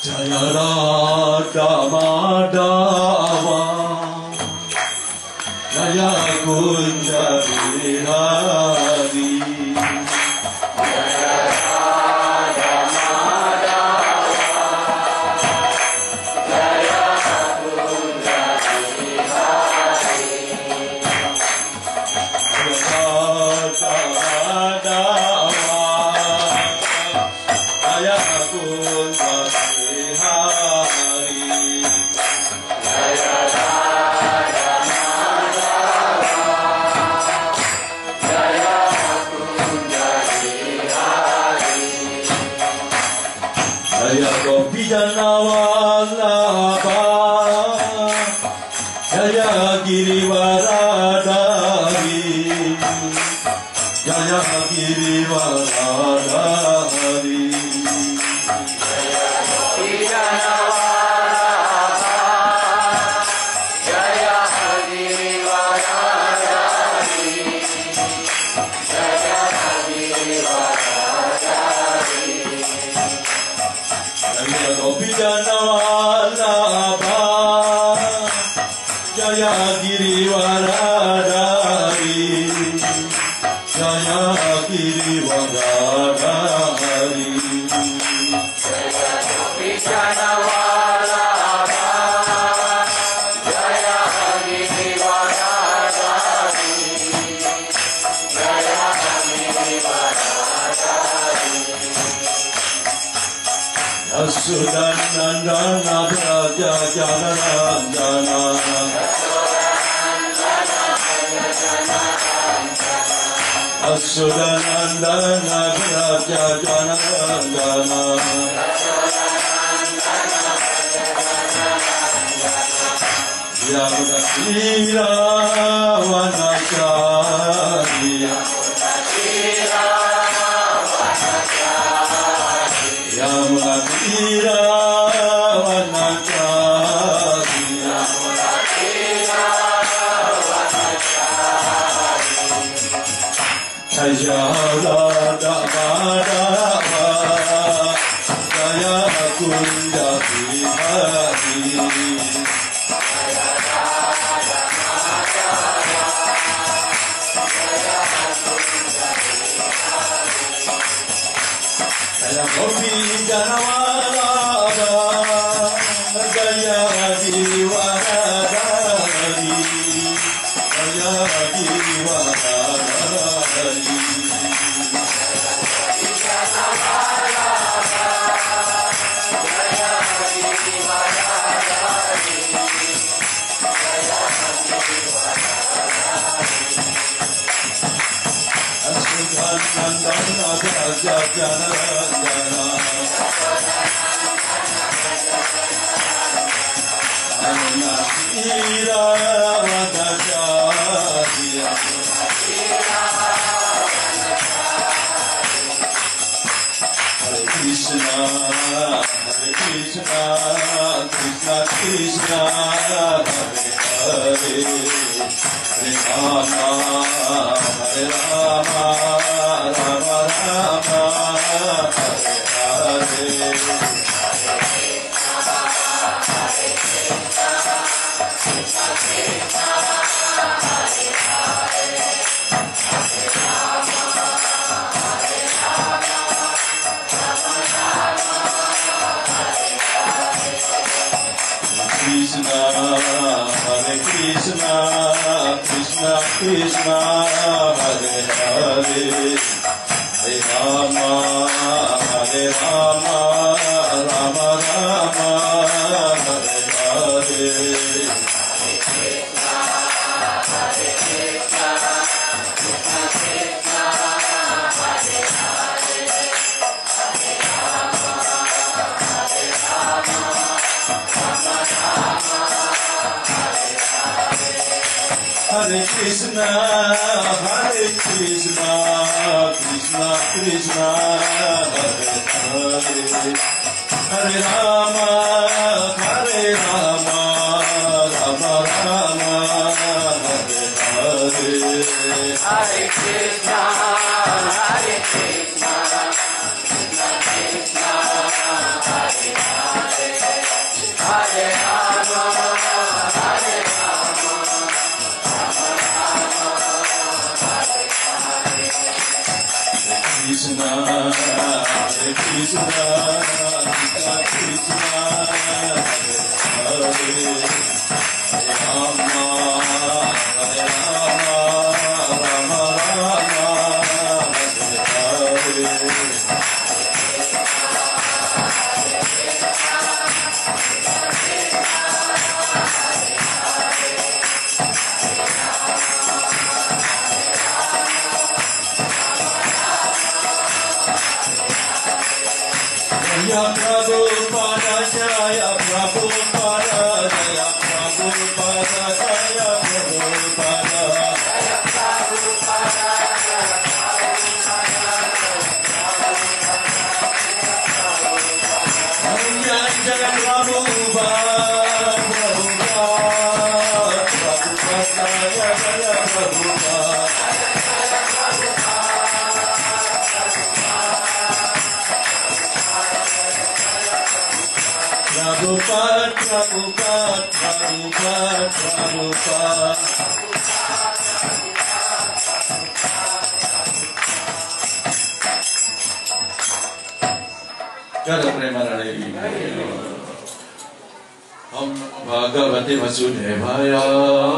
Jaya Radha Madhava Jaya Kunja Bihari Jaya Radha Madhava Jaya Kunja Bihari Jaya Radha Madhava Jaya Kunja Jaya Gopijanavalabha Jaya Girivaradhari Jaya Girivaradhari Jaya Gopijanavalabha Jaya Girivaradhari Jaya Girivaradhari Jaya Gopijanavalabha Jaya Girivaradhari Jaya Girivaradhari Jaya Gopijanavalabha Jaya Girivaradhari Jaya Girivaradhari Yasudanandana Braja Janarandana Yasudanandana Braja Janarandana Yamunatira Vanacharya Yamunatira Vanacharya Jaya Radha Madhava Jaya Kunja Bihari Jaya Gopijanavalabha Jaya Girivaradhari Jaya Girivaradhari Asudhanandana Braja Janarandana Anantira Vanacharya Hare Krishna Krishna Krishna Hare Hare Hare Rama Hare Rama Rama Rama Hare Hare Krishna Hare Krishna Krishna Krishna Hare Hare Hare Rama Hare Rama Rama Rama Hare Hare Hare Krishna, Krishna Krishna, Hare Hare, Hare Rama, Rama Rama, Hare Hare. Hare Krishna, Krishna Krishna, Hare Hare. Hare Krishna, Krishna Krishna, Hare Hare, Rama, Hare Rama, Rama Rama, Hare Hare. Jaya Prabhupada, Jaya Prabhupada, Jaya Prabhupada, Jaya Prabhupada. Jaya Prabhupada, Prabhupada, Prabhupada, Jaya Prabhupada. Prabhupada, Prabhupada, Prabhupada, Prabhupada. Kada Premanande. Om Bhagavate Vasudevaya.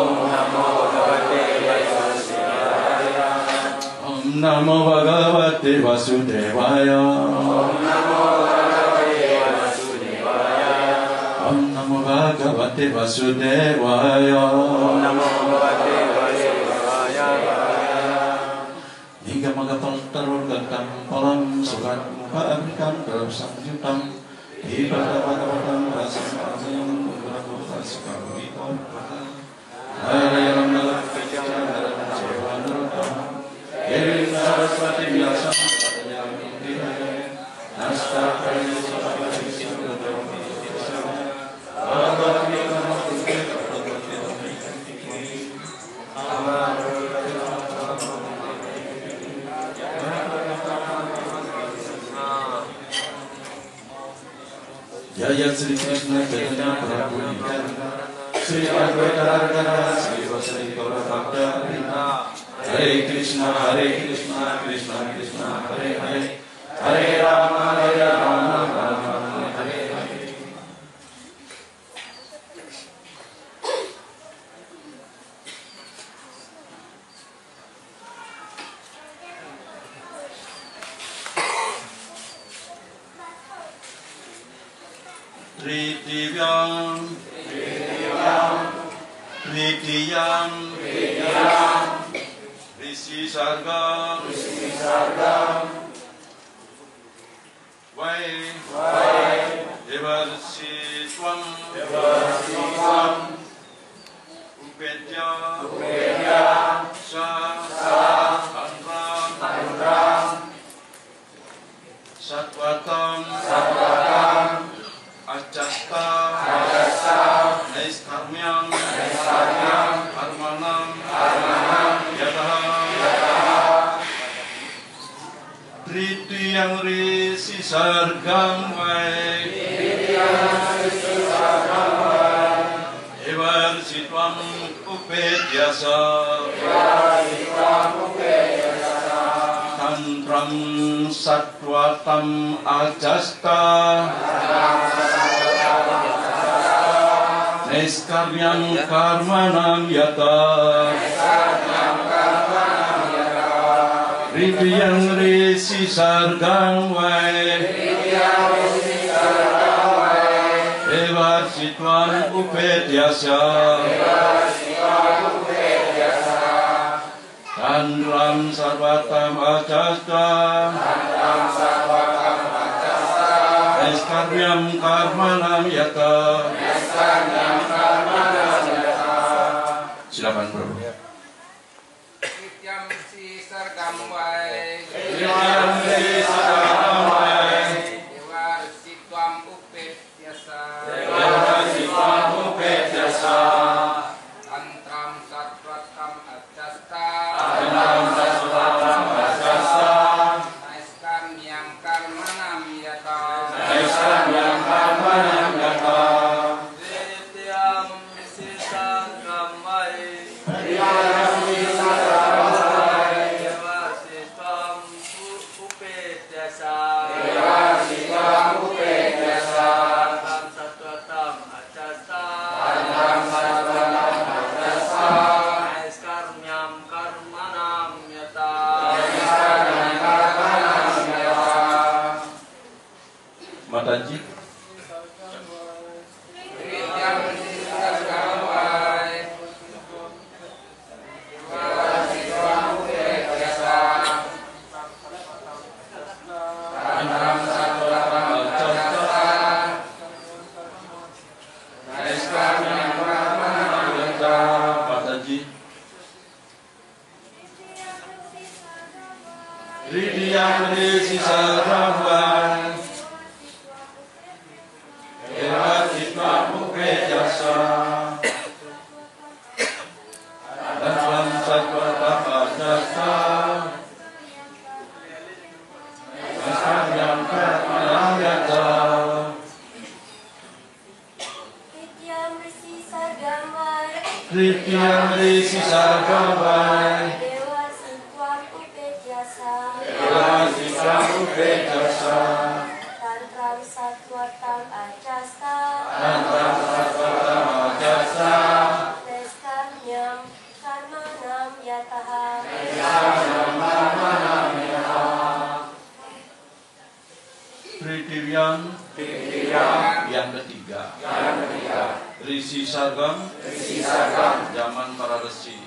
Om Namo Bhagavate Vasudevaya. Om Namo Bhagavate Vasudevaya. Hingga mengapal terur gantang palam surat mukaan dalam samjutam ibadah bhagavatam rasa yang berlaku sekali itu ada yang dalam kejaran sewa nerutam Eri Saraswati biasa yang dihaya nasta kaya sebagai simbol Jaya Sri Krishna Chaitanya Prabhu Nityananda Sri Advaita Radharani Sri Vasari Gaura Bhakta Hare Krishna Krishna Krishna Hare Hare Hare Rama Rama Rama Hare Hare. Tridiyam Risi Sargam Vai Devarsi Swam Upedya Sa Andram Satvatam Ajasta Naiskarmyam Armanam Yataha Tridiyam Risi Sargam Vai Evar Sitvam Upedyasa Tantram Satvatam Ajasta Neskarmyam Karmanam Yata Tridiyam Risi Sargam Vai Evar Sitvam Upedyasa Tantram Sarvatam Ajasta Neskarmyam Karmanam Yata. Silakan bro. Tridiyam Risi Sargam Vai Dewa Sitwam Upedyasa Tantram Satvatam Ajasta Naiskarmyam Karmanam Yata Tridiyam Risi Sargam Vai Dewa Sitwam Upedyasa Mataji. Ridya Mrisi Sarvawan Dewa Sitwa Muke Jasa Dalam Satwa Tapa Jasa Asam Yang Permalang Yata Ridya Mrisi Sarvawan Tantram Satwatam Ajasa Leskarnyam Karmanam Yataha Pritivyam yang ketiga Risi Sargam zaman para resi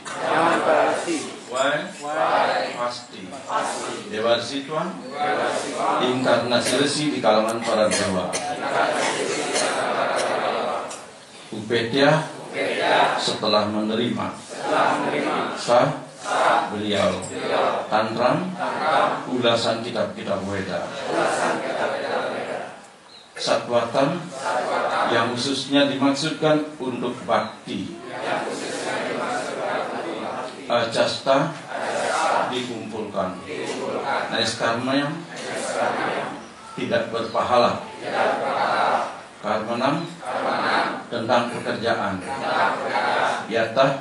pasti Dewa Sitwan inkarnasi resi di kalangan para dewa. Upetya setelah menerima sah beliau tantram ulasan kitab-kitab Weda. Satwatam yang khususnya dimaksudkan untuk bakti. Ajasta dikumpulkan. Naiskarma tidak berpahala. Karmanam tentang pekerjaan. Yata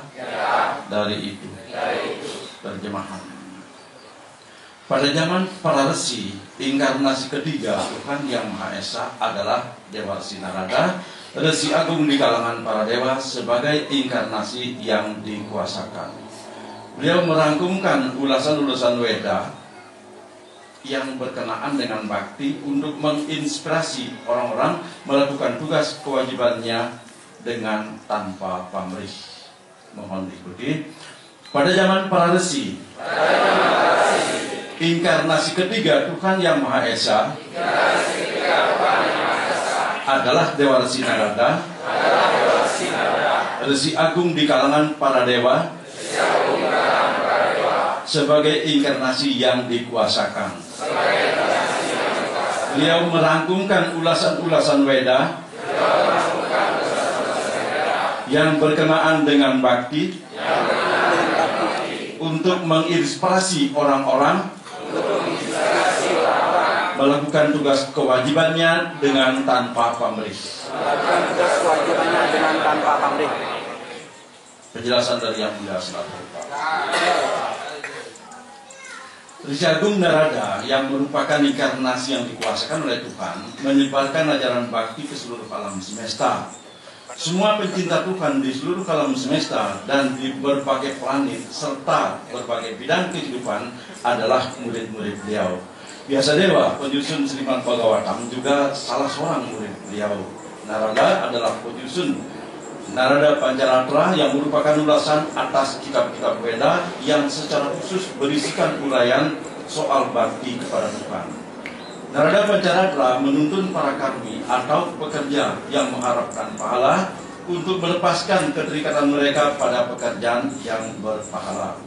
dari itu. Terjemahan. Pada zaman para resi, inkarnasi ketiga Tuhan Yang Maha Esa adalah Dewa Sinarada, Resi Agung di kalangan para dewa sebagai inkarnasi yang dikuasakan. Beliau merangkumkan ulasan-ulasan Weda yang berkenaan dengan bakti untuk menginspirasi orang-orang melakukan tugas kewajibannya dengan tanpa pamrih. Mohon diikuti. Pada zaman para resi, inkarnasi ketiga Tuhan Yang Maha Esa adalah Dewa Resi Narada, Resi Agung di kalangan para dewa, sebagai inkarnasi yang dikuasakan. Beliau merangkumkan ulasan-ulasan Weda yang berkenaan dengan bakti untuk menginspirasi orang-orang melakukan tugas kewajibannya dengan tanpa pamrih. Penjelasan dari Yang Mulia Selalu. Resi Agung Narada yang merupakan inkarnasi yang dikuasakan oleh Tuhan menyebarkan ajaran bakti ke seluruh alam semesta. Semua pencinta Tuhan di seluruh alam semesta dan di berbagai planet serta berbagai bidang kehidupan adalah murid-murid beliau. Biasa Dewa, penyusun Srimad Bhagavatam juga salah seorang murid beliau. Narada adalah penyusun Narada Pancaratra yang merupakan ulasan atas kitab-kitab Weda yang secara khusus berisikan uraian soal bakti kepada Tuhan. Narada Pancaratra menuntun para karmi atau pekerja yang mengharapkan pahala untuk melepaskan keterikatan mereka pada pekerjaan yang berpahala.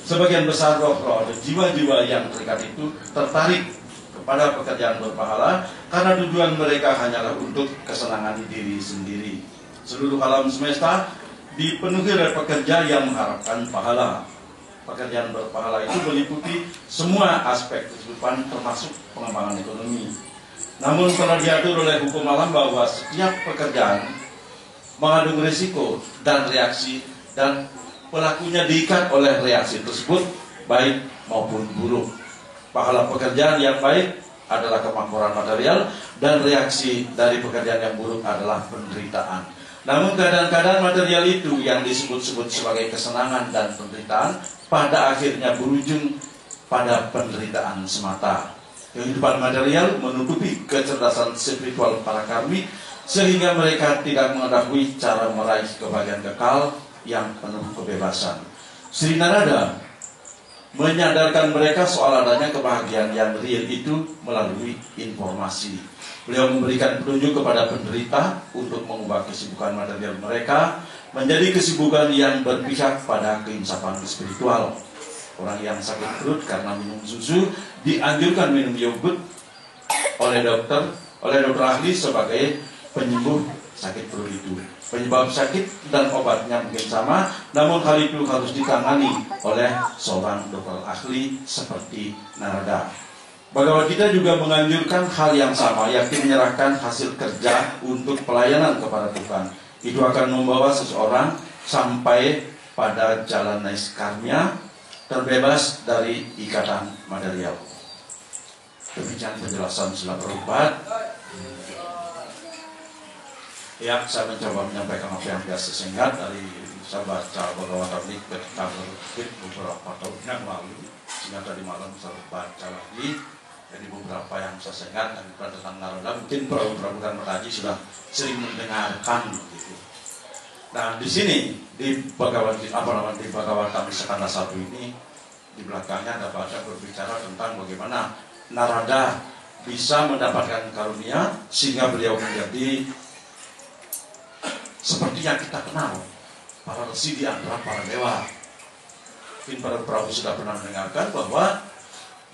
Sebagian besar roh-roh dan jiwa-jiwa yang terikat itu tertarik kepada pekerjaan berpahala karena tujuan mereka hanyalah untuk kesenangan diri sendiri. Seluruh alam semesta dipenuhi oleh pekerja yang mengharapkan pahala. Pekerjaan berpahala itu meliputi semua aspek kehidupan termasuk pengembangan ekonomi. Namun telah diatur oleh hukum alam bahwa setiap pekerjaan mengandung risiko dan reaksi dan pelakunya diikat oleh reaksi tersebut baik maupun buruk. Pahala pekerjaan yang baik adalah kemakmuran material dan reaksi dari pekerjaan yang buruk adalah penderitaan. Namun keadaan-keadaan material itu yang disebut-sebut sebagai kesenangan dan penderitaan pada akhirnya berujung pada penderitaan semata. Kehidupan material menutupi kecerdasan spiritual para karmi, sehingga mereka tidak mengetahui cara meraih kebahagiaan kekal yang penuh kebebasan. Sri Narada menyadarkan mereka soal adanya kebahagiaan yang real itu melalui informasi. Beliau memberikan petunjuk kepada penderita untuk mengubah kesibukan material mereka menjadi kesibukan yang berpihak pada keinsapan spiritual. Orang yang sakit perut karena minum susu dianjurkan minum yogurt oleh dokter ahli sebagai penyembuh sakit perut itu. Penyebab sakit dan obatnya mungkin sama, namun hal itu harus ditangani oleh seorang dokter ahli seperti Narada. Bhagavad Gita juga menganjurkan hal yang sama, yakni menyerahkan hasil kerja untuk pelayanan kepada Tuhan. Itu akan membawa seseorang sampai pada jalan naiskarmya, terbebas dari ikatan material. Demikian penjelasan Srila Prabhupada. Ya, saya mencoba menyampaikan apa yang biasa singkat dari saya baca Bhagavatam ini ketika berbit beberapa tahun yang lalu, sehingga tadi malam saya baca lagi. Jadi beberapa yang saya singkat dan tentang Narada mungkin Prabhupada dan Mataji sudah sering mendengarkan gitu. Nah di sini di Bhagavatam Skanda 1 ini di belakangnya ada baca berbicara tentang bagaimana Narada bisa mendapatkan karunia sehingga beliau menjadi seperti yang kita kenal, para resi di antara para dewa. Mungkin para Prabu sudah pernah mendengarkan bahwa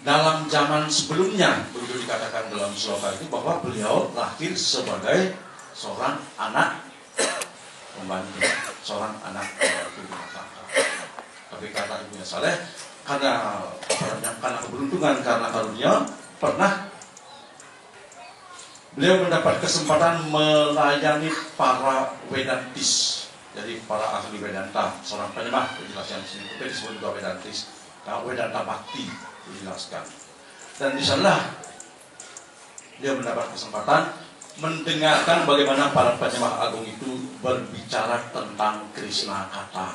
dalam zaman sebelumnya, begitu dikatakan dalam sloka itu bahwa beliau lahir sebagai seorang anak pembantu, seorang anak ibu rumah tangga. Tapi kata ibunya Saleh, karena keberuntungan, karena karunia, pernah beliau mendapat kesempatan melayani para Vedantis, jadi para ahli Vedanta, seorang penyembah, penjelasan di sini disebut juga Vedantis, Vedanta Bhakti dijelaskan. Dan di sana dia mendapat kesempatan mendengarkan bagaimana para penyembah agung itu berbicara tentang Krishna kata.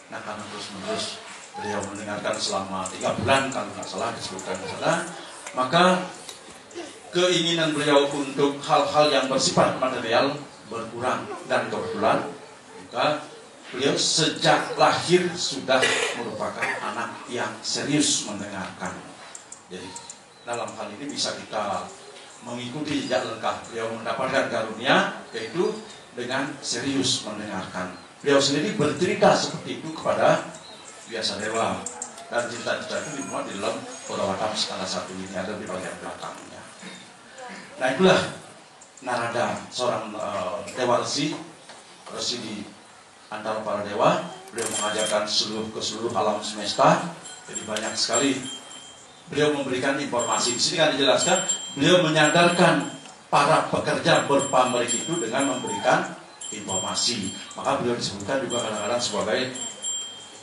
Nah karena terus-menerus beliau mendengarkan selama 3 bulan kalau nggak salah disebutkan di sana, maka keinginan beliau untuk hal-hal yang bersifat material berkurang, dan kebetulan juga beliau sejak lahir sudah merupakan anak yang serius mendengarkan. Jadi dalam hal ini bisa kita mengikuti jejak langkah beliau mendapatkan karunia, yaitu dengan serius mendengarkan. Beliau sendiri bercerita seperti itu kepada biasa dewa, dan cerita-cerita itu dimuat di dalam Bhagavatam Skanda 1 ini, ada di bagian belakangnya. Nah itulah Narada, seorang dewa resi di antara para dewa. Beliau mengajarkan ke seluruh alam semesta. Jadi banyak sekali beliau memberikan informasi. Di sini kan dijelaskan, beliau menyadarkan para pekerja berpamrih itu dengan memberikan informasi. Maka beliau disebutkan juga kadang-kadang sebagai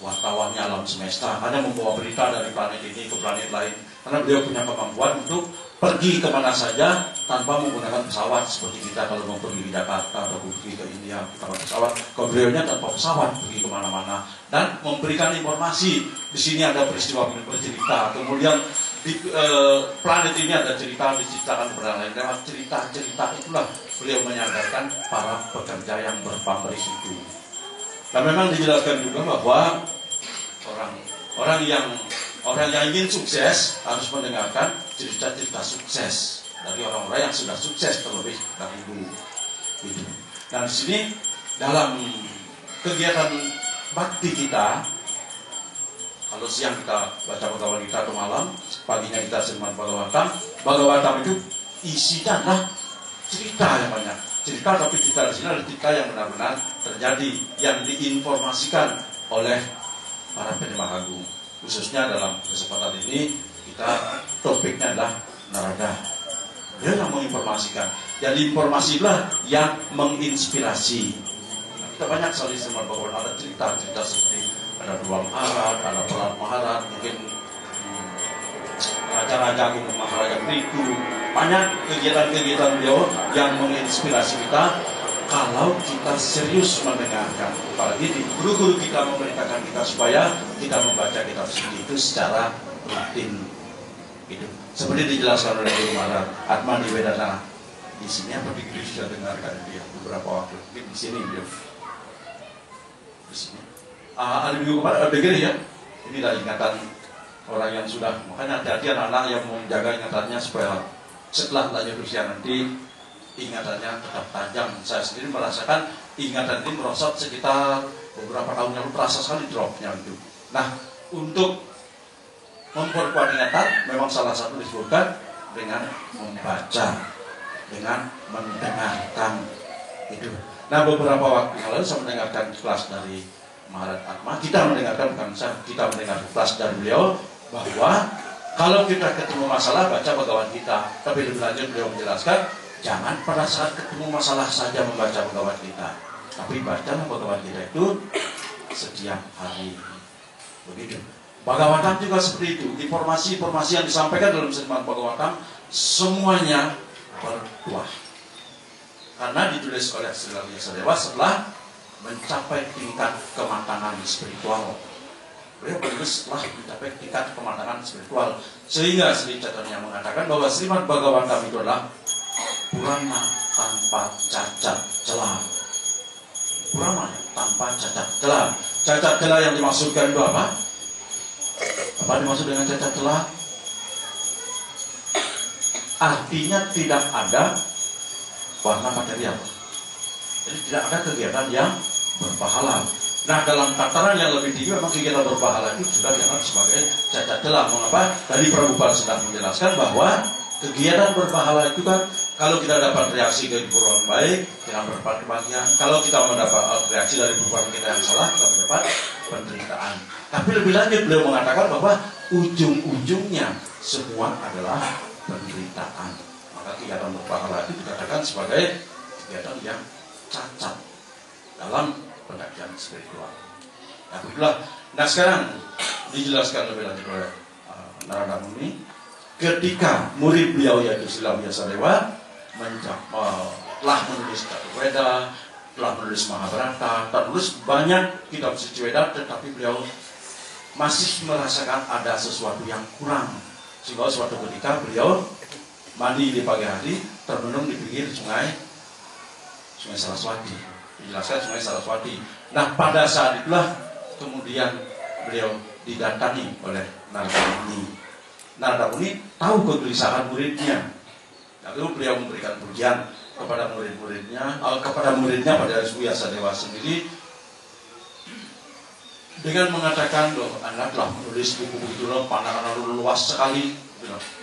wartawannya alam semesta, hanya membawa berita dari planet ini ke planet lain. Karena beliau punya kemampuan untuk pergi kemana saja tanpa menggunakan pesawat, seperti kita kalau mau pergi ke Jakarta atau pergi ke India kita pakai pesawat. Kalau beliaunya tanpa pesawat pergi kemana-mana dan memberikan informasi. Di sini ada peristiwa bercerita, kemudian di planet ini ada cerita diceritakan kepada lain. Lewat cerita-cerita itulah beliau menyadarkan para pekerja yang berpamrih itu. Dan memang dijelaskan juga bahwa orang yang ingin sukses harus mendengarkan cerita-cerita sukses dari orang-orang yang sudah sukses terlebih dahulu. Gitu. Dan di sini dalam kegiatan bakti kita, kalau siang kita baca Bhagavad Gita atau malam, paginya kita sembah Bhagavatam itu isinya adalah cerita yang banyak. Cerita, tapi cerita di sini adalah cerita yang benar-benar terjadi, yang diinformasikan oleh para penyembah agung. Khususnya dalam kesempatan ini kita topiknya adalah Narada. Dia yang menginformasikan. Jadi informasilah yang menginspirasi. Nah, kita banyak sekali sembah Bhagavatam, ada cerita-cerita seperti ada Dua Maharaj, ada Prahlad Maharaj, mungkin Raja-Raja Agung Maharaja Pritu. Banyak kegiatan-kegiatan beliau yang menginspirasi kita kalau kita serius mendengarkan. Apalagi di guru-guru kita memerintahkan kita supaya kita membaca kitab suci itu secara rutin. Gitu. Seperti dijelaskan oleh Guru Maharaj Atma di Vedana. Di sini apa di Guru sudah dengarkan dia beberapa waktu. Mungkin di sini beliau. Di sini. Ada minggu kemarin begini ya. Inilah ingatan orang yang sudah. Makanya hati-hati anak-anak yang mau menjaga ingatannya supaya setelah lanjut usia nanti ingatannya tetap tajam. Saya sendiri merasakan ingatan ini merosot sekitar beberapa tahun yang lalu, terasa sekali dropnya itu. Nah, untuk memperkuat ingatan memang salah satu disebutkan dengan membaca, dengan mendengarkan itu. Nah, beberapa waktu yang lalu saya mendengarkan kelas dari Maharaj Atma. Kita mendengarkan, bukan saya, kita mendengar kelas dari beliau bahwa kalau kita ketemu masalah baca Bhagavad Gita. Tapi lebih lanjut beliau menjelaskan jangan pada saat ketemu masalah saja membaca Bhagavad Gita, tapi bacalah Bhagavad Gita itu setiap hari. Begitu. Bhagavatam juga seperti itu. Informasi-informasi yang disampaikan dalam Srimad Bhagavatam semuanya berbuah. Karena ditulis oleh Srila Vyasadeva setelah mencapai tingkat kematangan spiritual. Beliau menulis setelah mencapai tingkat kematangan spiritual. Sehingga Sri Chaitanya mengatakan bahwa Srimad Bhagavatam itu adalah Purana tanpa cacat celah. Purana tanpa cacat celah. Cacat celah yang dimaksudkan itu apa? Apa dimaksud dengan cacat celah? Artinya tidak ada warna material. Jadi tidak ada kegiatan yang berpahala. Nah, dalam tataran yang lebih tinggi memang kegiatan berpahala itu sudah dianggap sebagai cacat celah. Mengapa? Tadi Prabhupada sedang menjelaskan bahwa kegiatan berpahala itu kan kalau kita dapat reaksi dari perbuatan baik, kita mendapat kebahagiaan. Kalau kita mendapat reaksi dari perbuatan kita yang salah, kita mendapat penderitaan. Tapi lebih lanjut beliau mengatakan bahwa ujung-ujungnya semua adalah penderitaan. Maka kegiatan berpahala itu dikatakan sebagai kegiatan yang cacat dalam pengajian spiritual. Nah, itulah. Nah, sekarang dijelaskan lebih lanjut oleh Narada Muni. Ketika murid beliau yaitu Srila Vyasadeva telah menulis Chaturveda, telah menulis Mahabharata, telah menulis banyak kitab suci Veda, tetapi beliau masih merasakan ada sesuatu yang kurang. Sehingga suatu ketika beliau mandi di pagi hari, termenung di pinggir sungai Saraswati. Dijelaskan sungai Saraswati. Nah, pada saat itulah kemudian beliau didatangi oleh Narada Muni. Narada Muni tahu kegelisahan muridnya. Lalu beliau memberikan pujian kepada muridnya pada Vyasadeva sendiri dengan mengatakan, loh, Anda telah menulis buku-buku itu, pandangan luas sekali,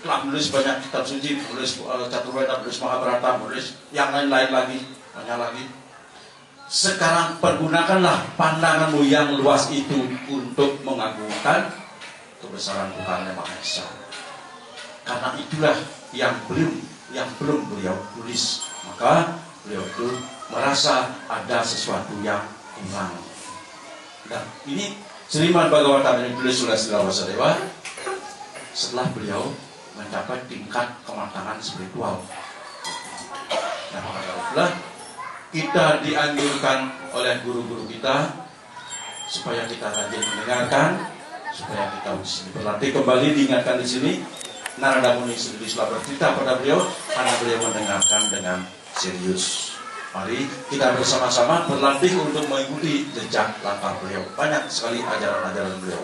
telah menulis banyak kitab suci, menulis Chaturveda, menulis Mahabharata, menulis yang lain-lain lagi, banyak lagi. Sekarang pergunakanlah pandanganmu yang luas itu untuk mengagungkan kebesaran Tuhan Yang Maha Esa. Karena itulah yang belum beliau tulis. Maka beliau itu merasa ada sesuatu yang kurang. Dan ini Srimad Bhagavatam yang ditulis oleh Srila Vyasadeva setelah beliau mencapai tingkat kematangan spiritual. Nah, maka itulah kita dianjurkan oleh guru-guru kita supaya kita rajin mendengarkan, supaya kita berlatih kembali. Diingatkan di sini Narada Muni sendiri telah bercerita pada beliau karena beliau mendengarkan dengan serius. Mari kita bersama-sama berlatih untuk mengikuti jejak langkah beliau. Banyak sekali ajaran-ajaran beliau.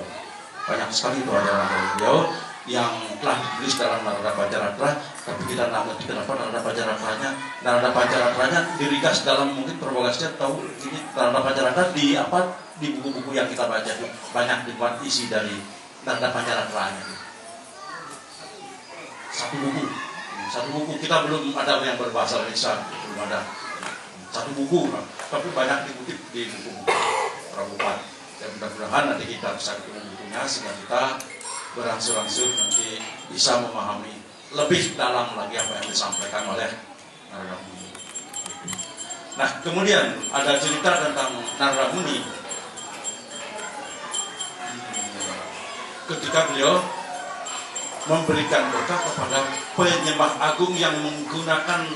Banyak sekali itu ajaran-ajaran beliau yang telah ditulis dalam Narada Pancaratra. Tapi kita tidak mengerti kenapa Narada Pancaratranya diringkas dalam, mungkin Prabhupada tahu ini Narada Pancaratra di buku-buku yang kita baca itu banyak dibuat isi dari Narada Pancaratranya. Satu buku kita belum ada yang berbahasa Indonesia, belum ada satu buku, tapi banyak dikutip di buku-buku Prabhupada. Dan mudah-mudahan nanti kita bisa ketemu bukunya sehingga kita berangsur-angsur nanti bisa memahami lebih dalam lagi apa yang disampaikan oleh Narada Muni. Nah, kemudian ada cerita tentang Narada Muni ketika beliau memberikan berkah kepada penyembah agung yang menggunakan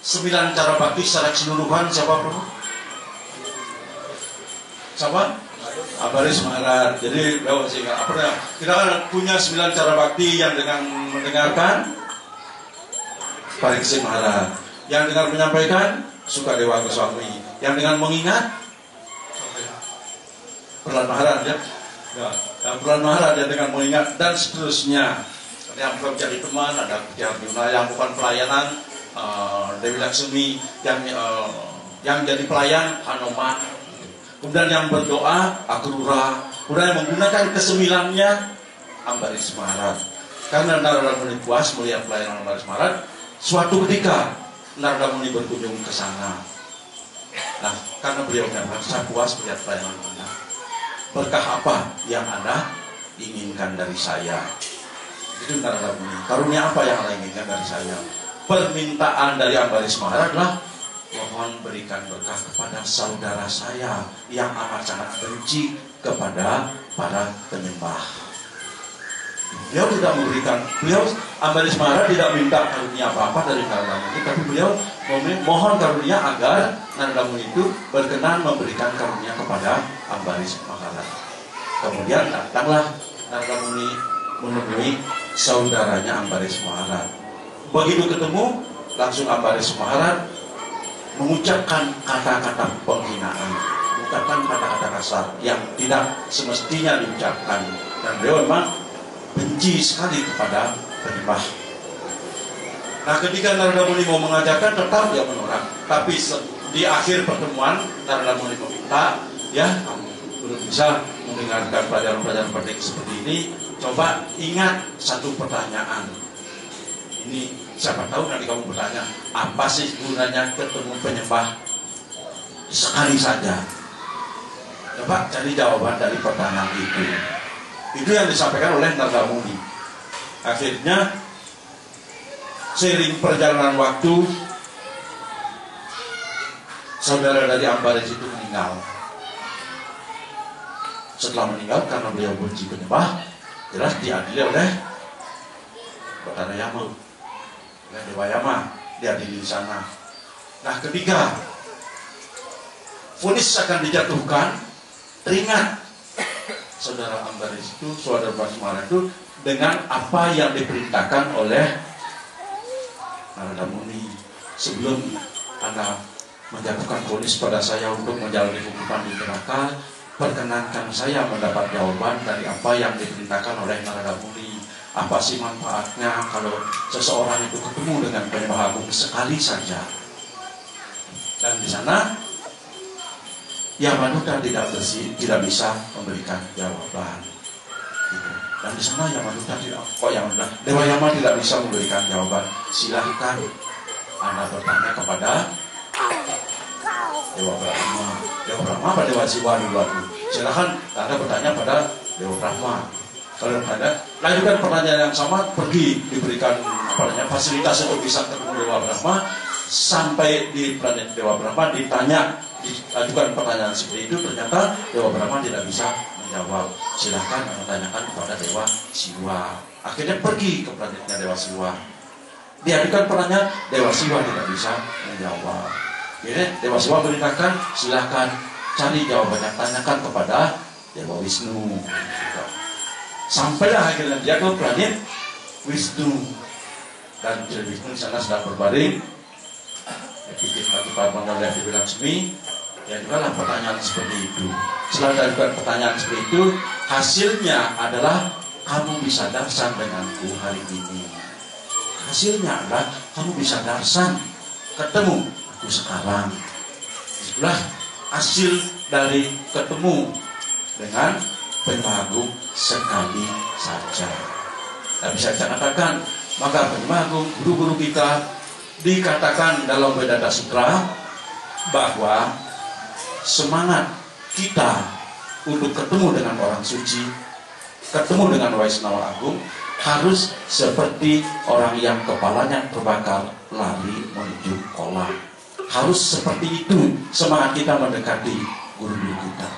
9 cara bakti secara keseluruhan. Siapa bro? Siapa? Ambaris Maharaj. Jadi kita kan punya 9 cara bakti yang dengan mendengarkan Pariksit Maharaj, yang dengan menyampaikan Sukadewa Goswami, yang dengan mengingat Prahlad Maharaj ya. Prahlad Maharaj yang dengan mengingat dan seterusnya. Yang menjadi teman ada Arjuna, yang bukan pelayanan Dewi Laksmi, yang jadi pelayan Hanuman. Kemudian yang berdoa Akrura, kemudian yang menggunakan kesembilannya Ambaris Maharaj. Karena Narada Muni puas melihat pelayanan Ambaris Maharaj, suatu ketika Narada Muni berkunjung ke sana. Nah, karena beliau merasa puas melihat pelayanan Anda, berkah apa yang Anda inginkan dari saya? Itu Narada Muni. Karunia apa yang Anda inginkan dari saya? Permintaan dari Ambaris Maharaj adalah, mohon berikan berkah kepada saudara saya yang amat sangat benci kepada para penyembah. Beliau tidak memberikan, Ambaris Maharaj tidak minta karunia apa-apa dari Narada Muni, tapi beliau mohon karunia agar Narada Muni itu berkenan memberikan karunia kepada Ambaris Maharaj. Kemudian datanglah Narada Muni menemui saudaranya Ambaris Maharaj. Begitu ketemu, langsung Ambaris Maharaj mengucapkan kata-kata penghinaan, mengucapkan kata-kata kasar yang tidak semestinya diucapkan, dan beliau memang benci sekali kepada penyembah. Nah, ketika Narada Muni mau mengajarkan, tetap dia menolak. Tapi di akhir pertemuan Narada Muni meminta, ya kamu belum bisa mendengarkan pelajaran-pelajaran penting seperti ini, coba ingat satu pertanyaan. Ini siapa tahu nanti kamu bertanya, apa sih gunanya ketemu penyembah sekali saja? Coba cari jawaban dari pertanyaan itu. Itu yang disampaikan oleh Narada Muni. Akhirnya seiring perjalanan waktu, saudara dari Ambaris itu meninggal. Setelah meninggal karena beliau benci penyembah, jelas diadili oleh Batara Yama, oleh Dewa Yama, diadili di sana. Nah, ketika vonis akan dijatuhkan, teringat saudara Ambaris itu, saudara Basmara itu, dengan apa yang diperintahkan oleh Narada Muni. Sebelum Anda menjatuhkan vonis pada saya untuk menjalani hukuman di neraka, perkenankan saya mendapat jawaban dari apa yang diperintahkan oleh Narada Muni. Apa sih manfaatnya kalau seseorang itu ketemu dengan penyembah agung sekali saja? Dan di sana Yamanuta tidak bisa memberikan jawaban. Gitu. Dan di sana Yamanuta Dewa Yama tidak bisa memberikan jawaban. Silahkan Anda bertanya kepada Dewa Brahma. Dewa Brahma apa Dewa Siwa dulu? Silahkan Anda bertanya pada Dewa Brahma. Kalau Anda lanjutkan pertanyaan yang sama, pergi diberikan fasilitas untuk bisa ketemu Dewa Brahma. Sampai di planet Dewa Brahma diajukan pertanyaan seperti itu, ternyata Dewa Brahma tidak bisa menjawab. Silahkan menanyakan kepada Dewa Siwa. Akhirnya pergi ke planetnya Dewa Siwa. Diajukan pertanyaan, Dewa Siwa tidak bisa menjawab. Jadi Dewa Siwa merintahkan, silahkan cari jawabannya, tanyakan kepada Dewa Wisnu. Sampailah akhirnya dia ke planet Wisnu, dan Dewa Wisnu di sana sedang berbaring. Dipikir satu kalbang oleh Dewi Laksmi. Ya juga lah pertanyaan seperti itu. Setelah dilakukan pertanyaan seperti itu, hasilnya adalah kamu bisa darsan denganku hari ini. Hasilnya adalah kamu bisa darsan, ketemu aku sekarang. Itulah hasil dari ketemu dengan penyembah agung sekali saja. Dan bisa saya katakan, maka penyembah agung, guru-guru kita, dikatakan dalam Vedanta Sutra bahwa semangat kita untuk ketemu dengan orang suci, ketemu dengan Waisnawa Agung, harus seperti orang yang kepalanya terbakar lari menuju kolam. Harus seperti itu semangat kita mendekati guru-guru kita.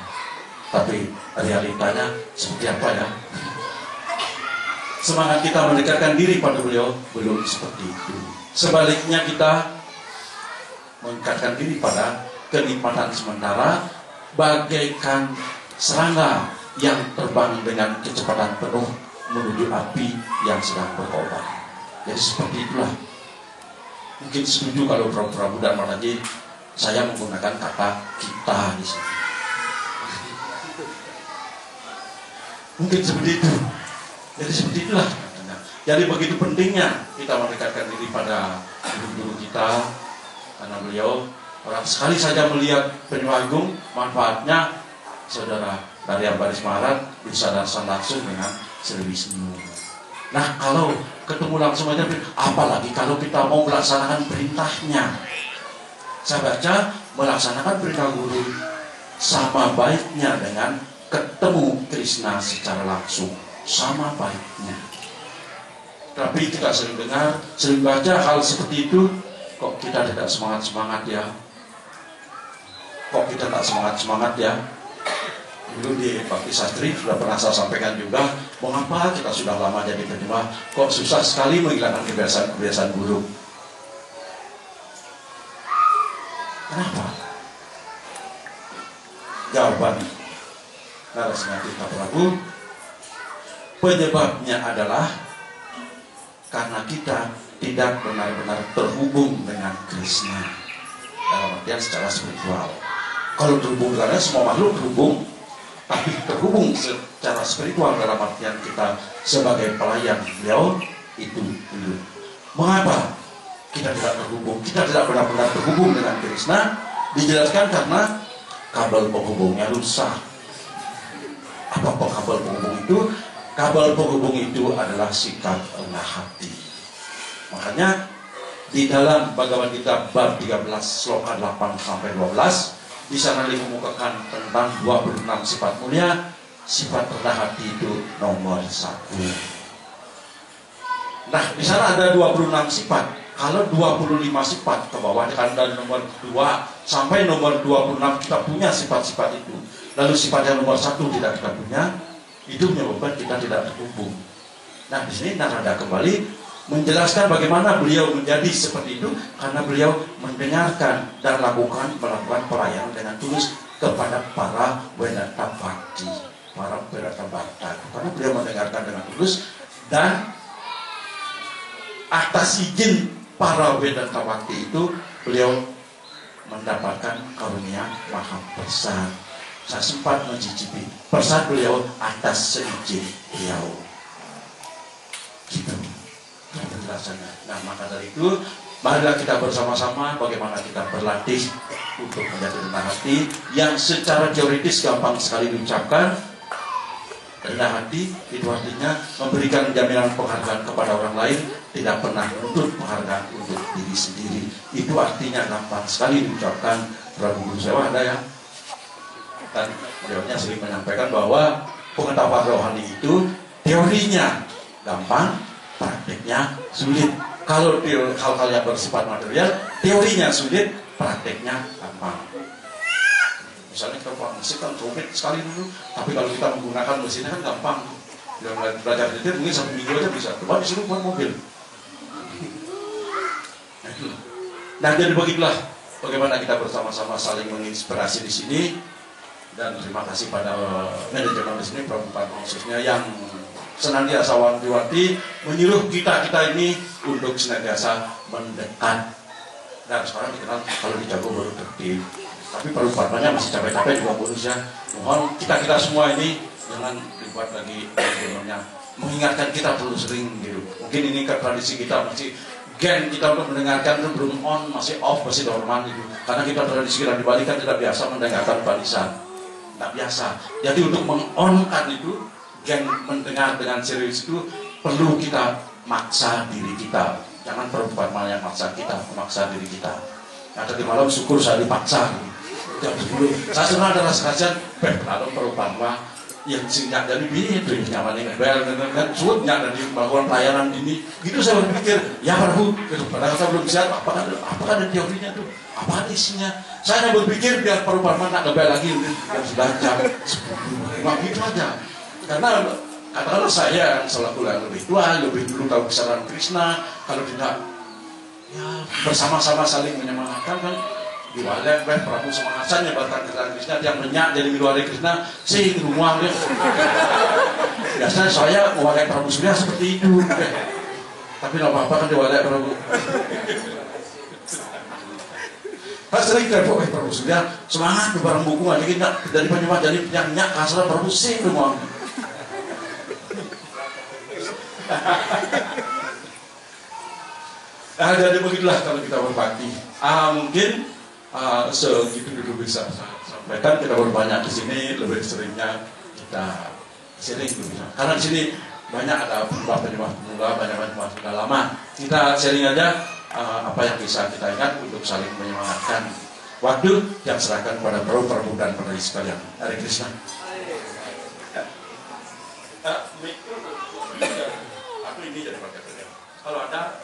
Tapi realitanya seperti apa ya? Semangat kita mendekatkan diri pada beliau belum seperti itu. Sebaliknya kita mendekatkan diri pada kenikmatan sementara, bagaikan serangga yang terbang dengan kecepatan penuh menuju api yang sedang berkobar. Jadi seperti itulah. Mungkin setuju kalau Prabu dan Maharaji saya menggunakan kata kita di sini. Mungkin seperti itu. Jadi seperti itulah. Jadi begitu pentingnya kita mendekatkan diri pada guru-guru kita, karena beliau orang sekali saja melihat Penyembah Agung, manfaatnya saudara dari Baris Maharan bisa langsung dengan Sri Wisnu. Nah kalau ketemu langsung aja, apalagi kalau kita mau melaksanakan perintahnya. Saya baca melaksanakan perintah guru sama baiknya dengan ketemu Krishna secara langsung, sama baiknya. Tapi kita sering dengar, sering baca hal seperti itu, kok kita tidak semangat-semangat ya? Kok kita tak semangat-semangat ya? Dulu di Bakti Sastri sudah pernah saya sampaikan juga, mengapa kita sudah lama jadi penyembah, kok susah sekali menghilangkan kebiasaan-kebiasaan buruk. Kenapa? Jawaban Narasingha Prabu, penyebabnya adalah karena kita tidak benar-benar terhubung dengan Krishna dalam artian secara spiritual. Kalau terhubung karena semua makhluk terhubung, tapi terhubung secara spiritual dalam artian kita sebagai pelayan beliau itu dulu. Mengapa kita tidak terhubung? Kita tidak benar-benar terhubung dengan Krishna. Dijelaskan karena kabel penghubungnya rusak. Apa kabel penghubung itu? Kabel penghubung itu adalah sikap rendah hati. Makanya di dalam Bhagavad Gita bab 13 sloka 8 sampai 12 di sana dikemukakan tentang 26 sifat mulia. Sifat rendah hati itu nomor 1. Nah, di sana ada 26 sifat. Kalau 25 sifat ke bawah kan dari nomor 2 sampai nomor 26 kita punya sifat-sifat itu. Lalu sifat yang nomor 1 tidak kita punya, itu menyebabkan kita tidak terhubung. Nah, di sini Narada kembali menjelaskan bagaimana beliau menjadi seperti itu karena beliau mendengarkan dan melakukan pelayanan dengan tulus kepada para Vedanta Bhakti, para Vedanta Bhakta. Karena beliau mendengarkan dengan tulus dan atas izin para Vedanta Bhakti itu beliau mendapatkan karunia Mahaprasad. Saya sempat mencicipi persat beliau atas seizin beliau. Gitu penjelasannya. Nah, maka dari itu marilah kita bersama-sama bagaimana kita berlatih untuk menjadi rendah hati yang secara teoritis gampang sekali diucapkan. Rendah hati itu artinya memberikan jaminan penghargaan kepada orang lain, tidak pernah menuntut penghargaan untuk diri sendiri. Itu artinya gampang sekali diucapkan. Prabu Guru Sewa ada ya. Dan beliaunya sering menyampaikan bahwa pengetahuan rohani itu teorinya gampang, prakteknya sulit. Kalau hal-hal yang bersifat material, teorinya sulit, prakteknya gampang. Misalnya kita musik kan rumit sekali dulu, tapi kalau kita menggunakan mesinnya kan gampang. Yang belajar nyetir mungkin 1 minggu aja bisa. Coba disuruh buat mobil. Nah, jadi begitulah bagaimana kita bersama-sama saling menginspirasi di sini. Dan terima kasih pada manajemen di sini, Prabhupada khususnya yang senantiasa wanti-wanti menyuruh kita ini untuk senantiasa mendekat. Dan sekarang dikenal kalau di Jago baru tertib, tapi Prabhupadanya masih capek-capek juga bonusnya. Mohon kita semua ini jangan dibuat lagi mengingatkan kita perlu sering gitu. Mungkin ini ke tradisi kita masih gen kita untuk mendengarkan itu belum on, masih off, masih dorman gitu. Karena kita tradisi kita di Bali kan tidak biasa mendengarkan barisan. Tidak biasa. Jadi untuk mengonkan itu, gen mendengar dengan serius itu perlu kita maksa diri kita. Jangan perempuan malah yang maksa kita, memaksa diri kita. Nah, tadi malam syukur saya dipaksa. Jam 10. Saya senang adalah sekalian, lalu perempuan yang singkat dari bini itu nyaman yang bel dan suutnya dari melakukan pelayanan ini. Gitu saya berpikir, ya Prabu, padahal saya belum siap. Apakah ada teorinya tuh? Apa isinya? Saya hanya berpikir biar perempuan tak ngebel lagi yang sudah jam 10. Cuma gitu aja. Karena katakanlah saya yang selaku yang lebih tua, lebih dulu tahu kebesaran Krishna. Kalau tidak, ya bersama-sama saling menyemangatkan kan diwalek Prabu semangasan ya batang Krishna yang menyak jadi milu Hare Krishna sing rumah dia. Biasanya saya mewalek Prabu Surya seperti itu. Tapi nggak apa-apa kan diwalek Prabu. Pas sering telepon Prabu Surya semangat barang buku aja kita dari penyembah jadi penyanyi kasar Prabu sing rumah. Jadi begitulah kalau kita berbakti. Mungkin segitu dulu bisa saya sampaikan. Kita berbanyak di sini, lebih seringnya kita sharing dulu. Karena di sini banyak ada penyembah pemula, banyak penyembah sudah lama. Kita sharing aja apa yang bisa kita ingat untuk saling menyemangatkan. Waktu yang serahkan kepada Prabu dan pendiri sekalian. Hare Krishna. Aku ini jadi pakai. Kalau ada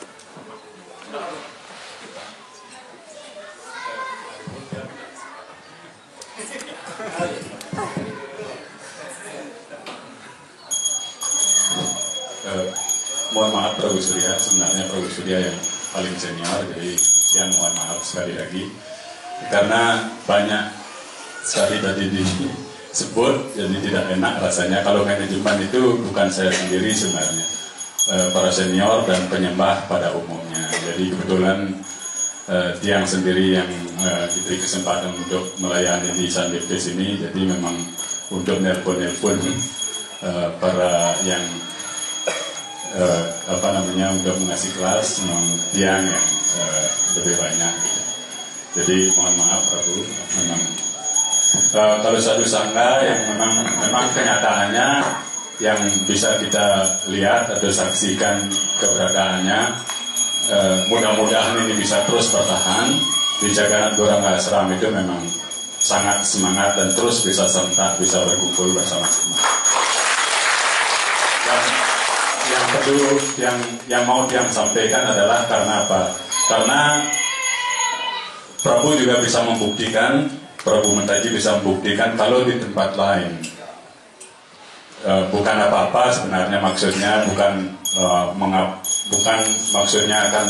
mohon maaf Prabu Surya, sebenarnya Prabu Surya yang paling senior, jadi yang mohon maaf sekali lagi karena banyak sekali tadi disebut, jadi tidak enak rasanya kalau manajemen itu bukan saya sendiri sebenarnya, para senior dan penyembah pada umumnya. Jadi kebetulan Tiang sendiri yang diberi kesempatan untuk melayani di Sandipdes ini, jadi memang untuk nelpon para yang untuk mengasih kelas memang Tiang yang lebih banyak gitu. Jadi mohon maaf Prabu, memang kalau satu sangga yang memang kenyataannya yang bisa kita lihat atau saksikan keberadaannya, mudah-mudahan ini bisa terus bertahan. Di Jagannath Gauranga Ashram itu memang sangat semangat dan terus bisa serentak, bisa berkumpul bersama-sama. Dan yang kedua yang mau Tiang sampaikan adalah karena apa? Karena Prabu juga bisa membuktikan, Prabu Mentaji bisa membuktikan kalau di tempat lain bukan apa-apa sebenarnya, maksudnya bukan maksudnya akan